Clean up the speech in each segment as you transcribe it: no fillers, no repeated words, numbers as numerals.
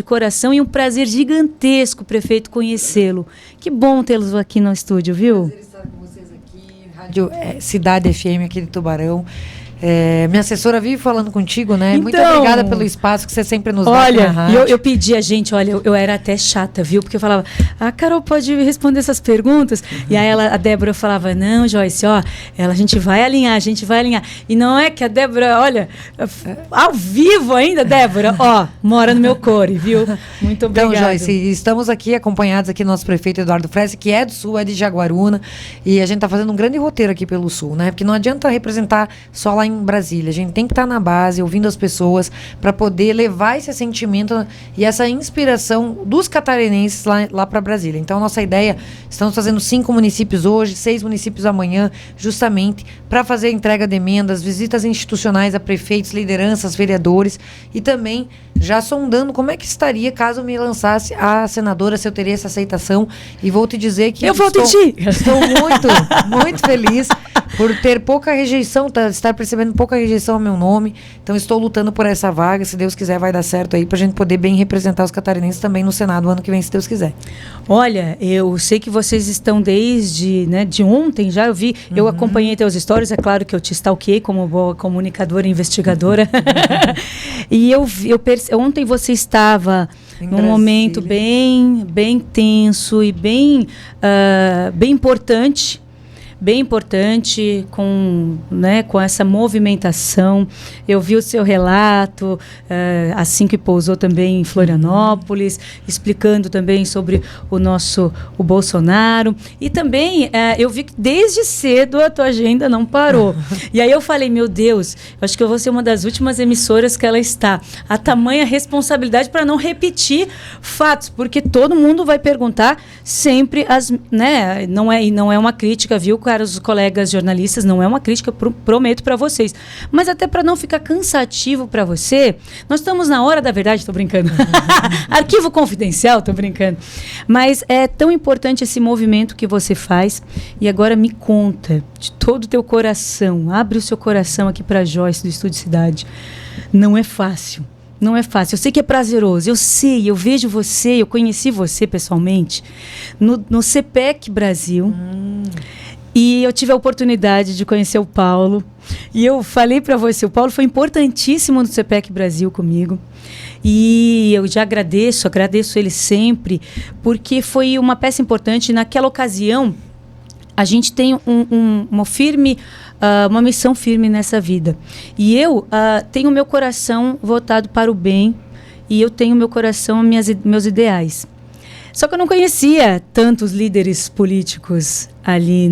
de coração e um prazer gigantesco, prefeito, conhecê-lo. Que bom tê-los aqui no estúdio, viu? Prazer estar com vocês aqui, Rádio Cidade FM aqui de Tubarão. Minha assessora vive falando contigo, né? Muito obrigada pelo espaço que você sempre nos dá aqui na rádio. Olha, eu pedi a gente, eu era até chata, viu? Porque eu falava, a Carol pode responder essas perguntas? E aí a Débora falava, não, Joyce, a gente vai alinhar. E não é que a Débora, olha, ao vivo ainda, Débora, mora no meu core, viu? Muito obrigada. Então, Joyce, estamos aqui acompanhados aqui do nosso prefeito Eduardo Fresse, que é do Sul, é de Jaguaruna, e a gente está fazendo um grande roteiro aqui pelo Sul, né? Porque não adianta representar só lá em Brasília, a gente tem que estar na base, ouvindo as pessoas, para poder levar esse sentimento e essa inspiração dos catarinenses lá para Brasília. Então, nossa ideia, estamos fazendo 5 municípios hoje, 6 municípios amanhã, justamente para fazer a entrega de emendas, visitas institucionais a prefeitos, lideranças, vereadores, e também já sondando como é que estaria caso me lançasse a senadora, se eu teria essa aceitação. E vou te dizer que estou muito, muito feliz por ter pouca rejeição, estar percebendo pouca rejeição ao meu nome. Então estou lutando por essa vaga, se Deus quiser vai dar certo aí, pra gente poder bem representar os catarinenses também no Senado ano que vem, se Deus quiser. Olha, eu sei que vocês estão desde, de ontem já, eu vi, eu acompanhei teus stories, é claro que eu te stalkeei como boa comunicadora e investigadora. E ontem você estava num momento bem tenso e bem importante, com essa movimentação. Eu vi o seu relato, assim que pousou também em Florianópolis, explicando também sobre o Bolsonaro. E também eu vi que desde cedo a tua agenda não parou. E aí eu falei, meu Deus, acho que eu vou ser uma das últimas emissoras que ela está. A tamanha responsabilidade para não repetir fatos, porque todo mundo vai perguntar sempre não é uma crítica, viu, caros colegas jornalistas, não é uma crítica, prometo para vocês. Mas até para não ficar cansativo para você, nós estamos na hora da verdade, tô brincando. Arquivo confidencial, tô brincando. Mas é tão importante esse movimento que você faz. E agora me conta, de todo o teu coração, abre o seu coração aqui para Joyce do Estúdio Cidade. Não é fácil. Não é fácil. Eu sei que é prazeroso. Eu sei, eu vejo você, eu conheci você pessoalmente no CPEC Brasil. E eu tive a oportunidade de conhecer o Paulo. E eu falei para você, o Paulo foi importantíssimo no CPEC Brasil comigo. E eu já agradeço ele sempre, porque foi uma peça importante. Naquela ocasião, a gente tem uma missão firme nessa vida. E eu tenho meu coração voltado para o bem, e eu tenho meu coração, meus ideais. Só que eu não conhecia tantos líderes políticos ali,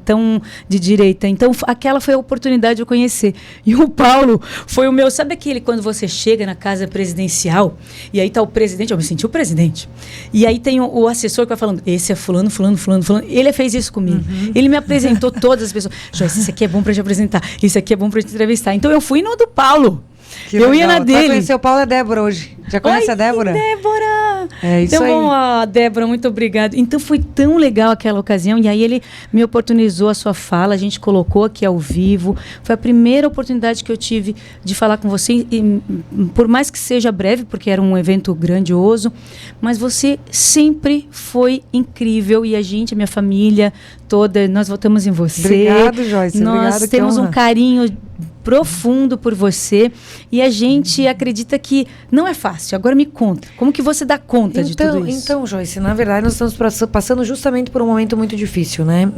tão de direita. Então, aquela foi a oportunidade de eu conhecer. E o Paulo foi o meu... Sabe aquele quando você chega na casa presidencial e aí tá o presidente, eu me senti o presidente. E aí tem o assessor que vai falando, esse é fulano. Ele fez isso comigo. Ele me apresentou todas as pessoas. Joyce, esse aqui é bom para te apresentar. Esse aqui é bom para te entrevistar. Então, eu fui no do Paulo. Que eu legal. Ia na dele. Vai conhecer o Paulo e a Débora hoje. Já conhece a Débora? Débora! É isso aí. Então, Débora, muito obrigada. Então, foi tão legal aquela ocasião. E aí, ele me oportunizou a sua fala. A gente colocou aqui ao vivo. Foi a primeira oportunidade que eu tive de falar com você. E, por mais que seja breve, porque era um evento grandioso, mas você sempre foi incrível. E a minha família toda, nós votamos em você. Obrigado, Joyce. Nós temos um carinho profundo por você, e a gente acredita que não é fácil. Agora me conta, como que você dá conta de tudo isso? Então, Joyce, na verdade nós estamos passando justamente por um momento muito difícil, né?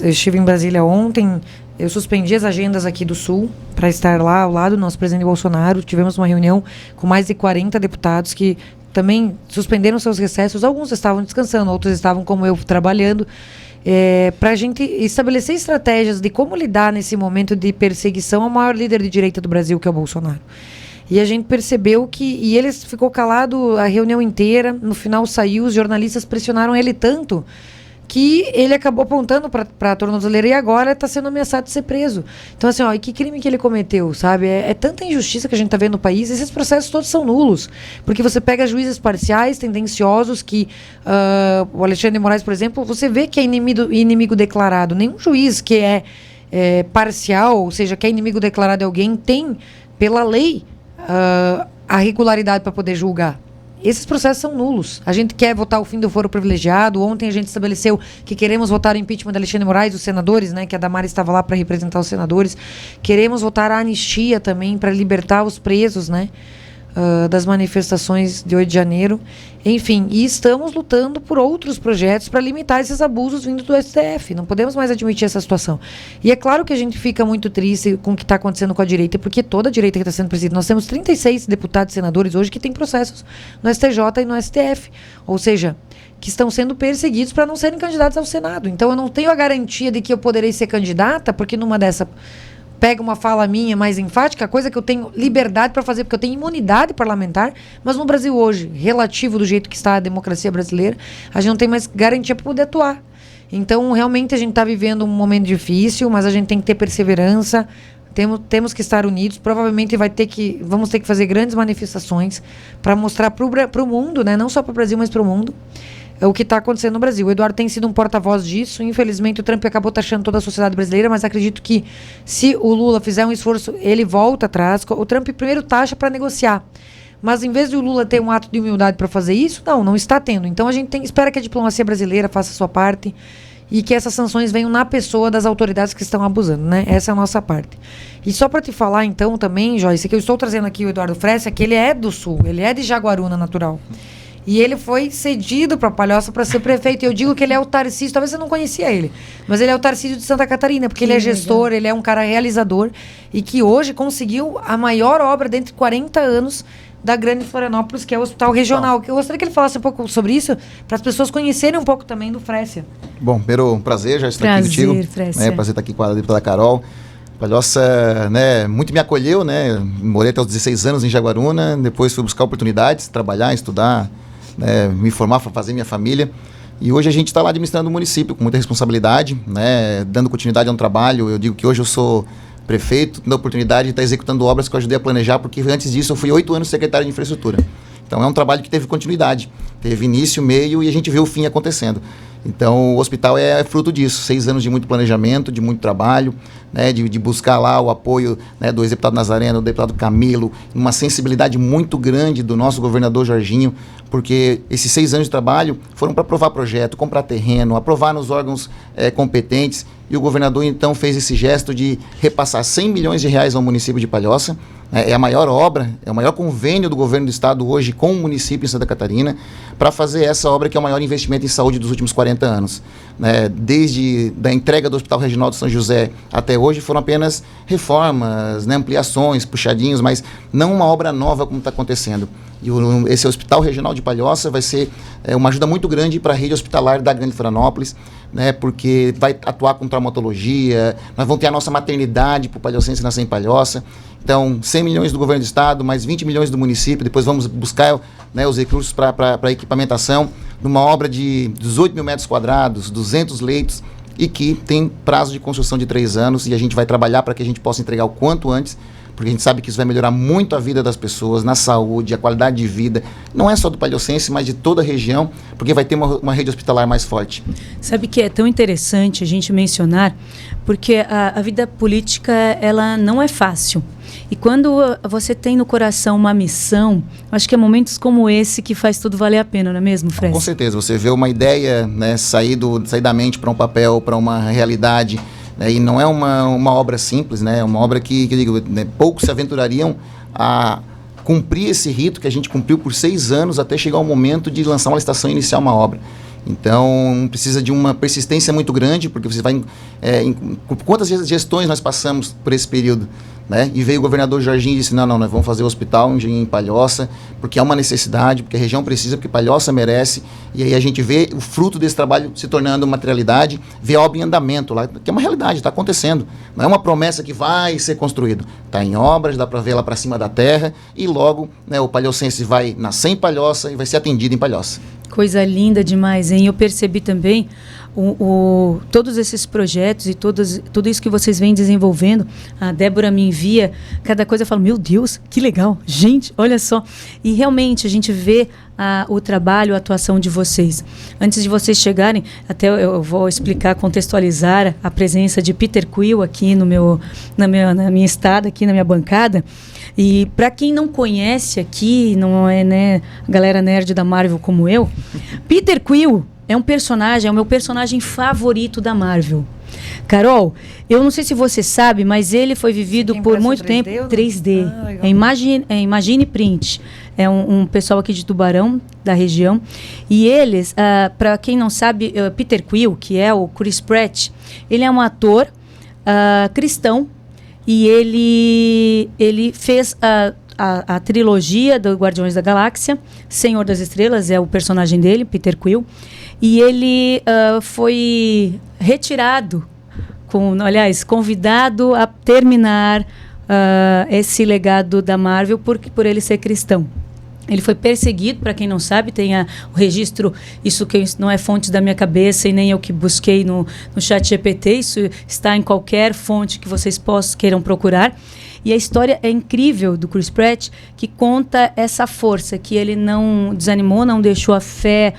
Eu estive em Brasília ontem, eu suspendi as agendas aqui do Sul para estar lá ao lado do nosso presidente Bolsonaro. Tivemos uma reunião com mais de 40 deputados que também suspenderam seus recessos. Alguns estavam descansando, outros estavam como eu, trabalhando. Para a gente estabelecer estratégias de como lidar nesse momento de perseguição ao maior líder de direita do Brasil, que é o Bolsonaro. E a gente percebeu e ele ficou calado a reunião inteira, no final saiu, os jornalistas pressionaram ele tanto que ele acabou apontando para a tornozeleira e agora está sendo ameaçado de ser preso. Então, assim, e que crime que ele cometeu, sabe? É tanta injustiça que a gente está vendo no país, esses processos todos são nulos. Porque você pega juízes parciais, tendenciosos, que o Alexandre de Moraes, por exemplo, você vê que é inimigo declarado. Nenhum juiz que é parcial, ou seja, que é inimigo declarado de alguém, tem, pela lei, a regularidade para poder julgar. esses processos são nulos. A gente quer votar o fim do foro privilegiado. Ontem a gente estabeleceu que queremos votar o impeachment da Alexandre Moraes, os senadores, né, que a Damares estava lá para representar os senadores. Queremos votar a anistia também para libertar os presos, né, das manifestações de 8 de janeiro. Enfim, e estamos lutando por outros projetos para limitar esses abusos vindo do STF. Não podemos mais admitir essa situação. E é claro que a gente fica muito triste com o que está acontecendo com a direita, porque toda a direita que está sendo perseguida, nós temos 36 deputados e senadores hoje que têm processos no STJ e no STF. Ou seja, que estão sendo perseguidos para não serem candidatos ao Senado. Então eu não tenho a garantia de que eu poderei ser candidata, porque numa dessa pega uma fala minha mais enfática, coisa que eu tenho liberdade para fazer, porque eu tenho imunidade parlamentar, mas no Brasil hoje, relativo do jeito que está a democracia brasileira, a gente não tem mais garantia para poder atuar. Então, realmente, a gente está vivendo um momento difícil, mas a gente tem que ter perseverança, temos que estar unidos, provavelmente vamos ter que fazer grandes manifestações para mostrar para o mundo, né, não só para o Brasil, mas para o mundo, o que está acontecendo no Brasil. O Eduardo tem sido um porta-voz disso. Infelizmente, o Trump acabou taxando toda a sociedade brasileira, mas acredito que se o Lula fizer um esforço, ele volta atrás. O Trump primeiro taxa para negociar. Mas em vez de o Lula ter um ato de humildade para fazer isso, não está tendo. Então a gente espera que a diplomacia brasileira faça a sua parte e que essas sanções venham na pessoa das autoridades que estão abusando, né? Essa é a nossa parte. E só para te falar, então, também, Joyce, que eu estou trazendo aqui o Eduardo Fressa, que ele é do Sul, ele é de Jaguaruna natural. E ele foi cedido para Palhoça para ser prefeito. E eu digo que ele é o Tarcísio, talvez você não conhecia ele, mas ele é o Tarcísio de Santa Catarina, porque ele é gestor, legal. Ele é um cara realizador e que hoje conseguiu a maior obra dentro de 40 anos da Grande Florianópolis, que é o Hospital Regional. Eu gostaria que ele falasse um pouco sobre isso, para as pessoas conhecerem um pouco também do Frécia. Bom, primeiro, prazer já estar aqui contigo. Prazer estar aqui com a deputada Carol. Palhoça, né, muito me acolheu, né? Morei até os 16 anos em Jaguaruna, depois fui buscar oportunidades, trabalhar, estudar, né, me formar, fazer minha família. E hoje a gente está lá administrando o município com muita responsabilidade, né, dando continuidade a um trabalho. Eu digo que hoje eu sou prefeito, tendo a oportunidade de estar executando obras que eu ajudei a planejar, porque antes disso eu fui 8 anos secretário de infraestrutura. Então é um trabalho que teve continuidade, teve início, meio e a gente vê o fim acontecendo. Então o hospital é fruto disso, 6 anos de muito planejamento, de muito trabalho, né, de buscar lá o apoio, né, do ex-deputado Nazareno, do deputado Camilo, uma sensibilidade muito grande do nosso governador Jorginho, porque esses 6 anos de trabalho foram para aprovar projeto, comprar terreno, aprovar nos órgãos competentes, e o governador então fez esse gesto de repassar 100 milhões de reais ao município de Palhoça. É a maior obra, é o maior convênio do governo do estado hoje com o município em Santa Catarina, para fazer essa obra que é o maior investimento em saúde dos últimos 40 anos. Desde a entrega do Hospital Regional de São José até hoje foram apenas reformas, né, ampliações, puxadinhos, mas não uma obra nova como está acontecendo. E esse Hospital Regional de Palhoça vai ser uma ajuda muito grande para a rede hospitalar da Grande Florianópolis, né, porque vai atuar com traumatologia, nós vamos ter a nossa maternidade para o palhocense nascer em Palhoça. Então, 100 milhões do governo do estado, mais 20 milhões do município, depois vamos buscar, né, os recursos para equipamentação, numa obra de 18 mil metros quadrados, 200 leitos, e que tem prazo de construção de 3 anos, e a gente vai trabalhar para que a gente possa entregar o quanto antes, porque a gente sabe que isso vai melhorar muito a vida das pessoas, na saúde, a qualidade de vida, não é só do palhocense, mas de toda a região, porque vai ter uma rede hospitalar mais forte. Sabe que é tão interessante a gente mencionar, porque a vida política, ela não é fácil. E quando você tem no coração uma missão, acho que é momentos como esse que faz tudo valer a pena, não é mesmo, Fred? Com certeza, você vê uma ideia, né, sair da mente para um papel, para uma realidade, né, e não é uma obra simples, né, é uma obra que eu digo, né, poucos se aventurariam a cumprir esse rito que a gente cumpriu por 6 anos até chegar ao momento de lançar uma licitação e iniciar uma obra. Então, precisa de uma persistência muito grande, porque você vai... quantas gestões nós passamos por esse período, né? E veio o governador Jorginho e disse, não, nós vamos fazer o hospital em Palhoça, porque é uma necessidade, porque a região precisa, porque Palhoça merece. E aí a gente vê o fruto desse trabalho se tornando materialidade, vê a obra em andamento lá, que é uma realidade, está acontecendo. Não é uma promessa que vai ser construído. Está em obras, dá para ver lá para cima da terra, e logo, né, o palhocense vai nascer em Palhoça e vai ser atendido em Palhoça. Coisa linda demais, hein? Eu percebi também todos esses projetos e tudo isso que vocês vêm desenvolvendo. A Débora me envia cada coisa, eu falo, meu Deus, que legal, gente, olha só. E realmente a gente vê o trabalho, a atuação de vocês. Antes de vocês chegarem, até eu vou explicar, contextualizar a presença de Peter Quill aqui na minha estada, aqui na minha bancada. E para quem não conhece aqui, não é, né, a galera nerd da Marvel como eu, Peter Quill é um personagem, é o meu personagem favorito da Marvel. Carol, eu não sei se você sabe, mas ele foi vivido por muito 3D tempo... 3D. Imagine Print. É um pessoal aqui de Tubarão, da região. E eles, para quem não sabe, Peter Quill, que é o Chris Pratt, ele é um ator cristão. E ele fez a trilogia do Guardiões da Galáxia. Senhor das Estrelas é o personagem dele, Peter Quill. E ele foi retirado, convidado a terminar esse legado da Marvel por ele ser cristão. Ele foi perseguido, para quem não sabe, tem o registro, isso que não é fonte da minha cabeça e nem eu que busquei no ChatGPT, isso está em qualquer fonte que vocês queiram procurar. E a história é incrível do Chris Pratt, que conta essa força, que ele não desanimou, não deixou a fé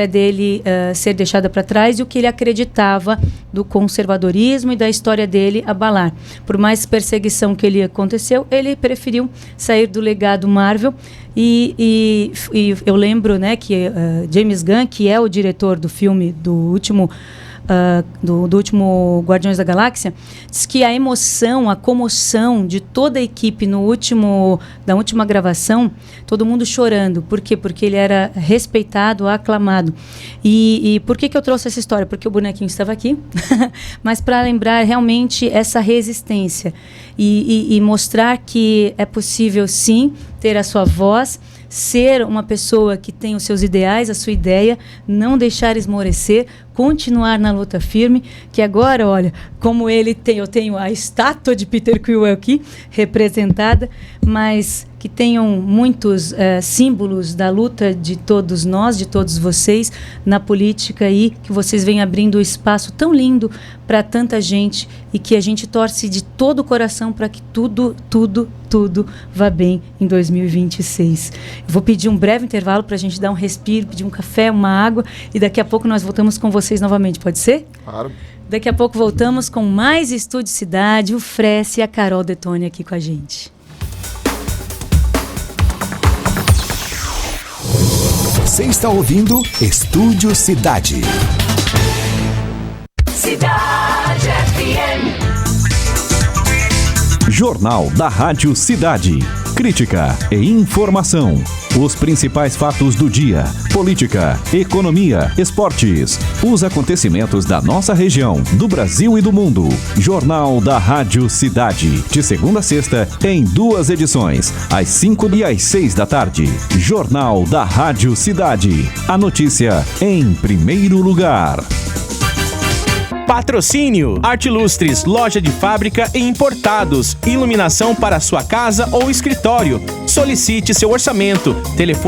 dele ser deixada para trás e o que ele acreditava do conservadorismo e da história dele abalar. Por mais perseguição que ele aconteceu, ele preferiu sair do legado Marvel e eu lembro, né, que James Gunn, que é o diretor do filme do último Guardiões da Galáxia, diz que a emoção, a comoção de toda a equipe da última gravação, todo mundo chorando. Por quê? Porque ele era respeitado, aclamado. E por que eu trouxe essa história? Porque o bonequinho estava aqui, mas para lembrar realmente essa resistência e mostrar que é possível sim ter a sua voz, ser uma pessoa que tem os seus ideais, a sua ideia, não deixar esmorecer, continuar na luta firme, que agora, olha, como eu tenho a estátua de Peter Quill aqui, representada, mas que tenham muitos símbolos da luta de todos nós, de todos vocês, na política e que vocês venham abrindo um espaço tão lindo para tanta gente e que a gente torce de todo o coração para que tudo vá bem em 2026. Eu vou pedir um breve intervalo para a gente dar um respiro, pedir um café, uma água e daqui a pouco nós voltamos com vocês novamente, pode ser? Claro. Daqui a pouco voltamos com mais Estúdio Cidade, o Fresse e a Carol Detoni aqui com a gente. Você está ouvindo Estúdio Cidade. Cidade FM. Jornal da Rádio Cidade. Crítica e informação. Os principais fatos do dia. Política, economia, esportes. Os acontecimentos da nossa região, do Brasil e do mundo. Jornal da Rádio Cidade. De segunda a sexta, em 2 edições. Às 5 e às 6 da tarde. Jornal da Rádio Cidade. A notícia em primeiro lugar. Patrocínio: Arte Lustres, loja de fábrica e importados. Iluminação para sua casa ou escritório. Solicite seu orçamento. Telefone